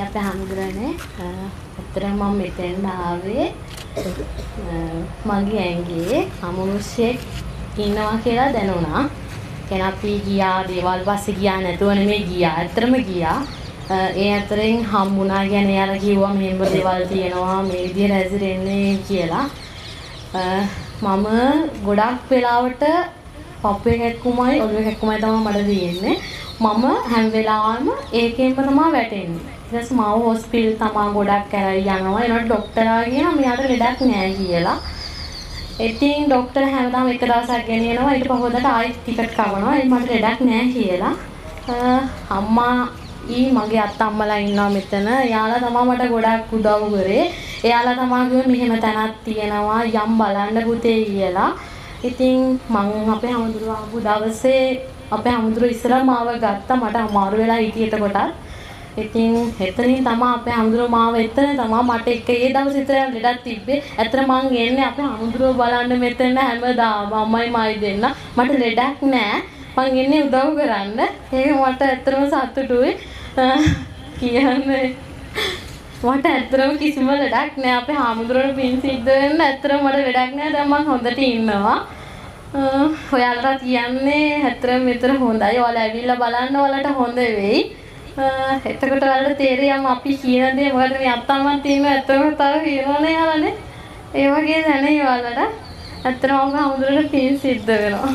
අපේ හඳුරන්නේ අතරම මම මෙතෙන් ආවේ මගේ ඇඟේ අමනුෂ්‍යෙක් ඉන්නවා කියලා දැනුණා. කෙනා අපි ගියා දේවල් පස්සේ ගියා නැතුව නෙමෙයි ගියා. ඇත්තටම ගියා. ඒ අතරින් හම්බුණා කියන්නේ යාලා කිව්වා මෙහෙම දේවල් තියෙනවා මේ විදිහට හැසිරෙන්නේ කියලා. මම ගොඩක් වෙලාවට පපුවේ කැක්කුමයි ඔළුවේ කැක්කුමයි තමයි මට තියෙන්නේ. මම හැම වෙලාවෙම ඒකෙන්ම තමයි වැටෙන්නේ. ඊට පස්සේ මාව හොස්පිටල් තමයි ගොඩක් කරලා යනවා. ඒනොට ડોක්ටර්ලා කියනවා මෙයාට ලෙඩක් නෑ කියලා. ඉතින් ડોක්ටර් හැමදාම එක දවසක් ගෙනියනවා. ඊට පහුවදට ආයෙත් ටිකට් කවනවා. ඒ මට ලෙඩක් නෑ කියලා. අම්මා මගේ අත්තම්මලා ඉන්නවා මෙතන. එයාලා තමයි මට ගොඩක් උදව් කරේ. එයාලා තමයි කිව්වේ මෙහෙම තැනක් තියෙනවා යම් බලන්න පුතේ කියලා. ඉතින් මං අපේ හැමදෙරුව ආපු දවසේ අපේ හැමදෙරුව ඉස්සරහ මාව ගත්තා. මට අමාරු වෙලා හිටියට කොටත්. ඉතින් එතනින් තමයි අපේ හැමදෙරුව මාව එතන තමයි මට ඒ දවස් විතර ලෙඩක් තිබ්බේ. ඇත්තට මං එන්නේ අපේ හැමදෙරුව බලන්න මෙතන හැමදාම අම්මයි මයි දෙන්න. මට ලෙඩක් නෑ. මං එන්නේ උදව් කරන්න. ඒක මට ඇත්තටම සතුටුයි. කියන්නේ මට ඇත්තටම කිසිම ලෙඩක් නෑ. අපේ හාමුදුරුවෝ පින් සිද්ධ වෙන්න ඇත්තටම මට ලෙඩක් නෑ. දැන් මං හොඳට ඉන්නවා. ඔයාලට කියන්නේ ඇත්තටම මෙතන හොඳයි. ඔයාලා ඇවිල්ලා බලන්න ඔයාලට හොඳ වෙයි. එතකොට ඔයාලට තේරෙයි අපි කියන දේ මොකද මේ අත්තම්මන් තියෙනවා ඇත්තටම තව කියනවනේ යාළුවනේ. ඒ වගේ දැනෙයි ඔයාලට. ඇත්තටම මම හාමුදුරුවෝ පින් සිද්ධ වෙනවා.